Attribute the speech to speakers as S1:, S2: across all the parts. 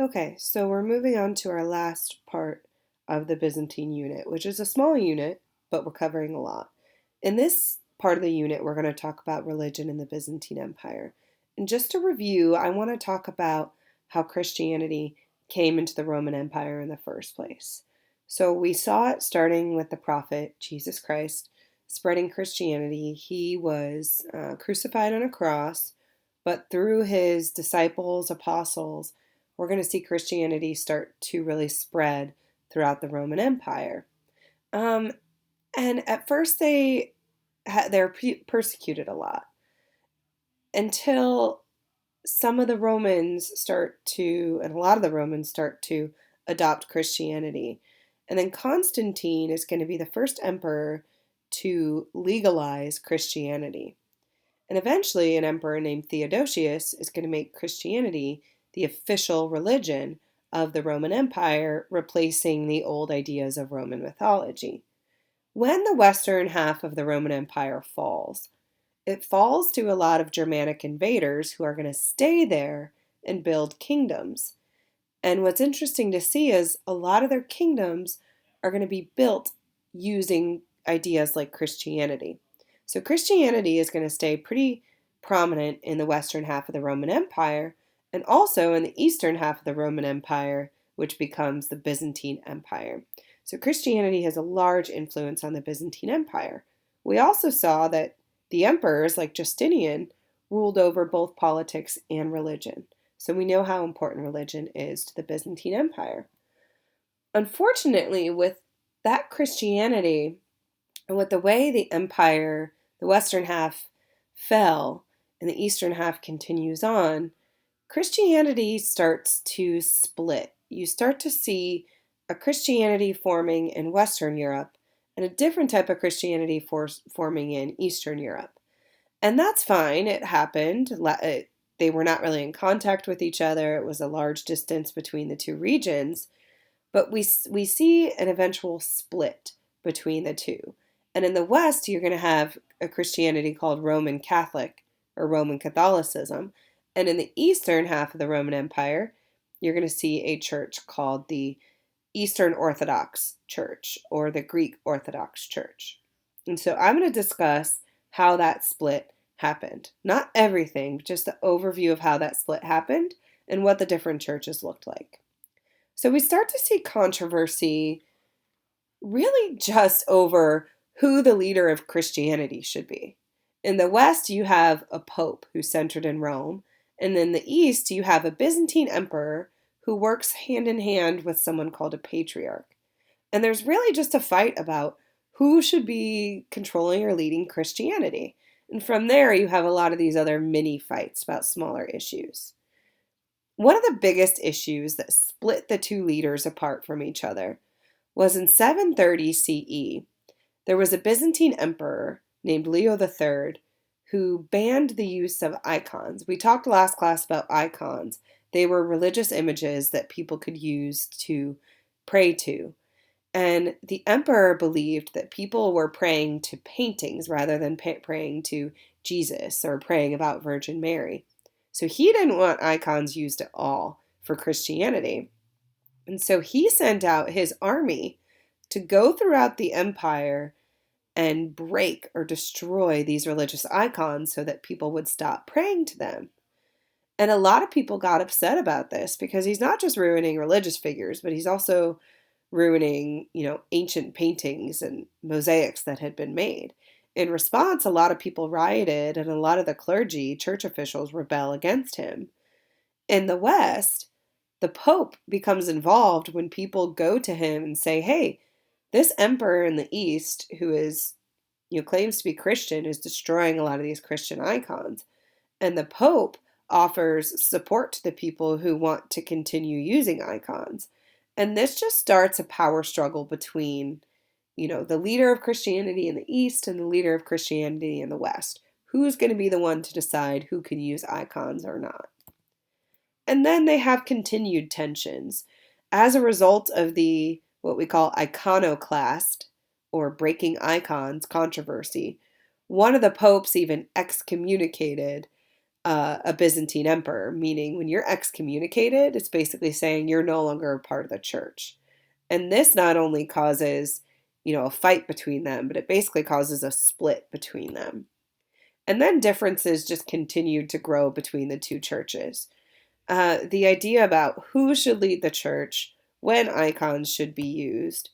S1: Okay, so we're moving on to our last part of the Byzantine unit, which is a small unit, but we're covering a lot. In this part of the unit, we're going to talk about religion in the Byzantine Empire. And just to review, I want to talk about how Christianity came into the Roman Empire in the first place. So we saw it starting with the prophet Jesus Christ spreading Christianity. He was crucified on a cross, but through his disciples, apostles, we're going to see Christianity start to really spread throughout the Roman Empire. Um, and at first they're persecuted a lot until some of the Romans start to, and a lot of the Romans start to adopt Christianity. And then Constantine is going to be the first emperor to legalize Christianity. And eventually, an emperor named Theodosius is going to make Christianity the official religion of the Roman Empire, replacing the old ideas of Roman mythology. When the western half of the Roman Empire falls, it falls to a lot of Germanic invaders who are going to stay there and build kingdoms. And what's interesting to see is a lot of their kingdoms are going to be built using ideas like Christianity. So Christianity is going to stay pretty prominent in the western half of the Roman Empire and also in the eastern half of the Roman Empire, which becomes the Byzantine Empire. So Christianity has a large influence on the Byzantine Empire. We also saw that the emperors, like Justinian, ruled over both politics and religion. So we know how important religion is to the Byzantine Empire. Unfortunately, with that Christianity and with the way the empire, the western half, fell and the eastern half continues on, Christianity starts to split. You start to see a Christianity forming in Western Europe and a different type of Christianity forming in Eastern Europe. And that's fine. It happened. They were not really in contact with each other. It was a large distance between the two regions. But we see an eventual split between the two. And in the West, you're going to have a Christianity called Roman Catholic or Roman Catholicism. And in the eastern half of the Roman Empire, you're going to see a church called the Eastern Orthodox Church or the Greek Orthodox Church. And so I'm going to discuss how that split happened. Not everything, but just the overview of how that split happened and what the different churches looked like. So we start to see controversy really just over who the leader of Christianity should be. In the West, you have a pope who's centered in Rome, and in the East, you have a Byzantine emperor who works hand in hand with someone called a patriarch. And there's really just a fight about who should be controlling or leading Christianity. And from there, you have a lot of these other mini fights about smaller issues. One of the biggest issues that split the two leaders apart from each other was in 730 CE. There was a Byzantine emperor named Leo III who banned the use of icons. We talked last class about icons. They were religious images that people could use to pray to. And the emperor believed that people were praying to paintings rather than praying to Jesus or praying about Virgin Mary. So he didn't want icons used at all for Christianity. And so he sent out his army to go throughout the empire and break or destroy these religious icons so that people would stop praying to them. And a lot of people got upset about this because he's not just ruining religious figures, but he's also ruining, ancient paintings and mosaics that had been made. In response, a lot of people rioted and a lot of the clergy, church officials, rebel against him. In the West, the Pope becomes involved when people go to him and say, hey, this emperor in the East who is, claims to be Christian is destroying a lot of these Christian icons. And the Pope offers support to the people who want to continue using icons. And this just starts a power struggle between, the leader of Christianity in the East and the leader of Christianity in the West. Who's going to be the one to decide who can use icons or not? And then they have continued tensions. As a result of the what we call iconoclast or breaking icons controversy, one of the popes even excommunicated a Byzantine emperor, meaning when you're excommunicated, it's basically saying you're no longer a part of the church. And this not only causes, a fight between them, but it basically causes a split between them. And then differences just continued to grow between the two churches. The idea about who should lead the church, when icons should be used,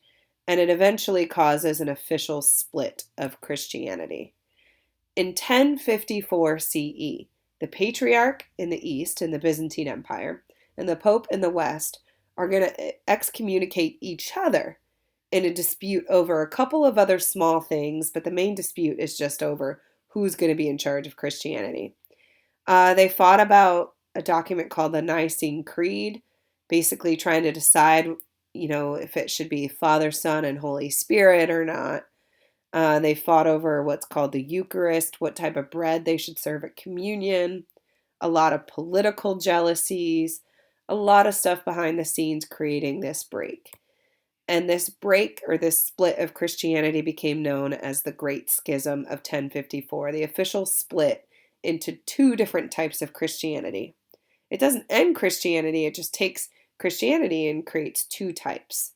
S1: and it eventually causes an official split of Christianity. In 1054 CE, the Patriarch in the East in the Byzantine Empire and the Pope in the West are going to excommunicate each other in a dispute over a couple of other small things, but the main dispute is just over who's going to be in charge of Christianity. They fought about a document called the Nicene Creed, basically trying to decide, if it should be Father, Son, and Holy Spirit or not. They fought over what's called the Eucharist, what type of bread they should serve at communion, a lot of political jealousies, a lot of stuff behind the scenes creating this break. And this break or this split of Christianity became known as the Great Schism of 1054, the official split into two different types of Christianity. It doesn't end Christianity, it just takes Christianity and creates two types.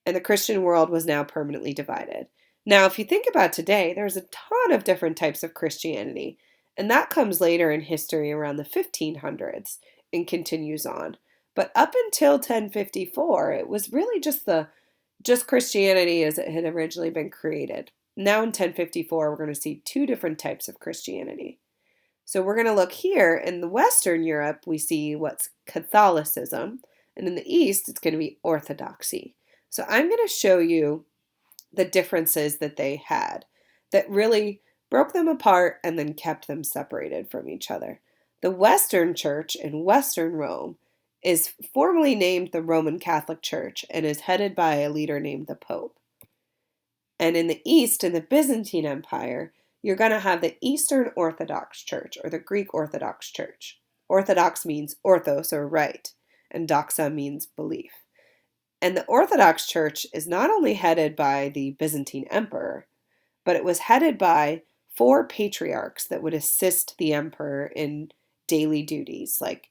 S1: And the Christian world was now permanently divided. Now, if you think about today, there's a ton of different types of Christianity, and that comes later in history around the 1500s and continues on. But up until 1054, it was really just Christianity as it had originally been created. Now in 1054, we're going to see two different types of Christianity. So we're going to look here in the Western Europe, we see what's Catholicism, and in the East, it's going to be Orthodoxy. So I'm going to show you the differences that they had that really broke them apart and then kept them separated from each other. The Western Church in Western Rome is formally named the Roman Catholic Church and is headed by a leader named the Pope. And in the East, in the Byzantine Empire, you're going to have the Eastern Orthodox Church or the Greek Orthodox Church. Orthodox means orthos or right, and doxa means belief. And the Orthodox Church is not only headed by the Byzantine Emperor, but it was headed by 4 patriarchs that would assist the emperor in daily duties. Like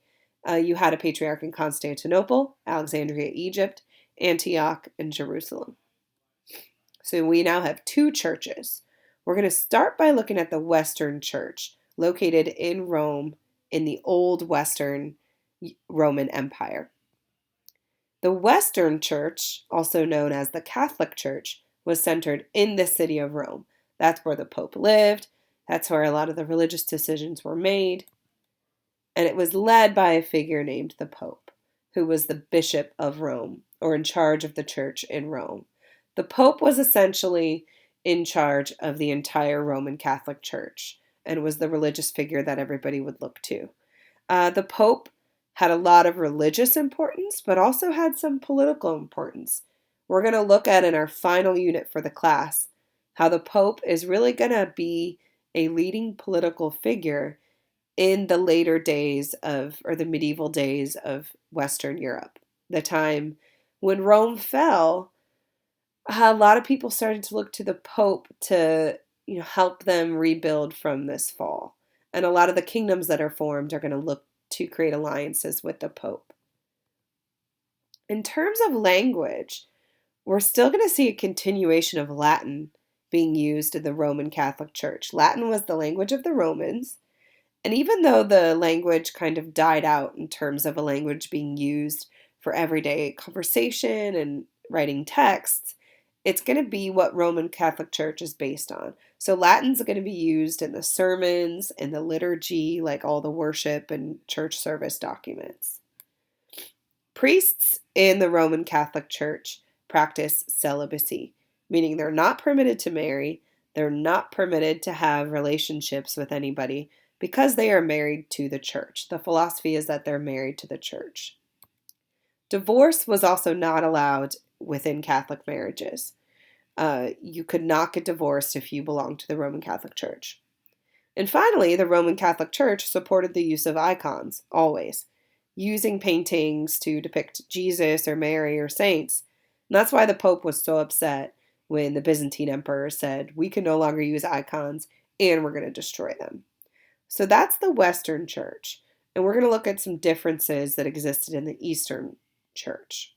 S1: you had a patriarch in Constantinople, Alexandria, Egypt, Antioch, and Jerusalem. So we now have 2 churches. We're going to start by looking at the Western Church, located in Rome in the old Western Roman Empire. The Western Church, also known as the Catholic Church, was centered in the city of Rome. That's where the Pope lived. That's where a lot of the religious decisions were made. And it was led by a figure named the Pope, who was the Bishop of Rome, or in charge of the church in Rome. The Pope was essentially in charge of the entire Roman Catholic Church and was the religious figure that everybody would look to. The Pope had a lot of religious importance, but also had some political importance. We're going to look at in our final unit for the class how the Pope is really going to be a leading political figure in the later days or the medieval days of Western Europe. The time when Rome fell, a lot of people started to look to the Pope to help them rebuild from this fall. And a lot of the kingdoms that are formed are going to look to create alliances with the Pope. In terms of language, we're still going to see a continuation of Latin being used in the Roman Catholic Church. Latin was the language of the Romans, and even though the language kind of died out in terms of a language being used for everyday conversation and writing texts, it's going to be what Roman Catholic Church is based on. So Latin's going to be used in the sermons, in the liturgy, like all the worship and church service documents. Priests in the Roman Catholic Church practice celibacy, meaning they're not permitted to marry, they're not permitted to have relationships with anybody because they are married to the church. The philosophy is that they're married to the church. Divorce was also not allowed within Catholic marriages. You could not get divorced if you belonged to the Roman Catholic Church. And finally, the Roman Catholic Church supported the use of icons, always, using paintings to depict Jesus or Mary or saints. And that's why the Pope was so upset when the Byzantine Emperor said, we can no longer use icons and we're going to destroy them. So that's the Western Church. And we're going to look at some differences that existed in the Eastern Church.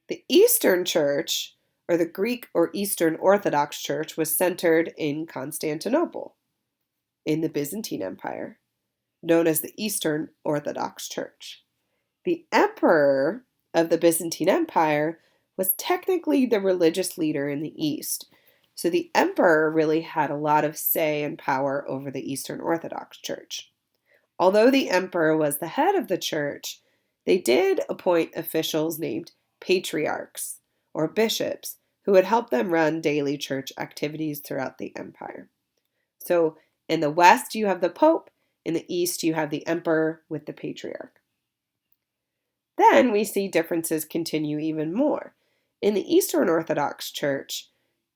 S1: The Eastern Church, or the Greek or Eastern Orthodox Church, was centered in Constantinople, in the Byzantine Empire, known as the Eastern Orthodox Church. The emperor of the Byzantine Empire was technically the religious leader in the East. So the emperor really had a lot of say and power over the Eastern Orthodox Church. Although the emperor was the head of the church, they did appoint officials named patriarchs or bishops who would help them run daily church activities throughout the empire. So in the West, you have the Pope. In the East, you have the emperor with the patriarch. Then we see differences continue even more. In the Eastern Orthodox Church,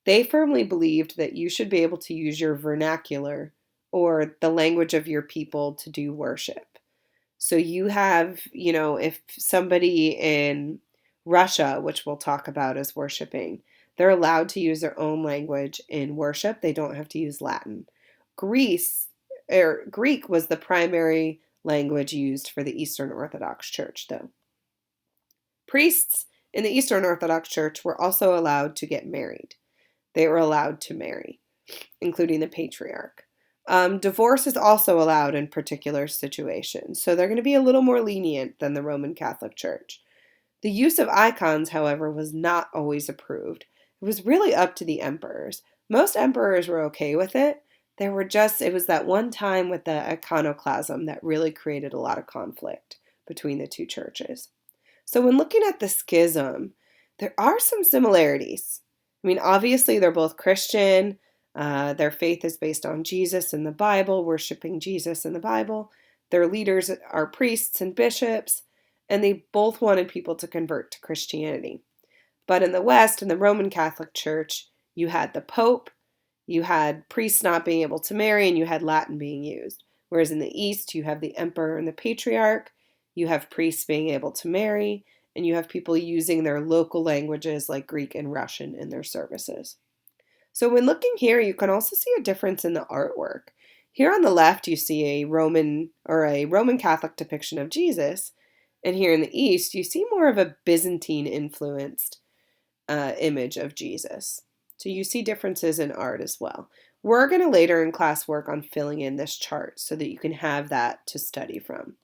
S1: they firmly believed that you should be able to use your vernacular or the language of your people to do worship. So you have, if somebody in Russia, which we'll talk about as worshiping, they're allowed to use their own language in worship. They don't have to use Latin. Greek was the primary language used for the Eastern Orthodox Church, though. Priests in the Eastern Orthodox Church were also allowed to get married. They were allowed to marry, including the patriarch. Divorce is also allowed in particular situations, so they're going to be a little more lenient than the Roman Catholic Church. The use of icons, however, was not always approved. It was really up to the emperors. Most emperors were okay with it. It was that one time with the iconoclasm that really created a lot of conflict between the two churches. So when looking at the schism, there are some similarities. I mean, obviously, they're both Christian. Their faith is based on Jesus and the Bible, worshiping Jesus in the Bible. Their leaders are priests and bishops, and they both wanted people to convert to Christianity. But in the West, in the Roman Catholic Church, you had the Pope, you had priests not being able to marry, and you had Latin being used. Whereas in the East, you have the emperor and the patriarch, you have priests being able to marry, and you have people using their local languages like Greek and Russian in their services. So when looking here, you can also see a difference in the artwork. Here on the left, you see a Roman Catholic depiction of Jesus, and here in the East, you see more of a Byzantine influenced image of Jesus. So you see differences in art as well. We're going to later in class work on filling in this chart so that you can have that to study from.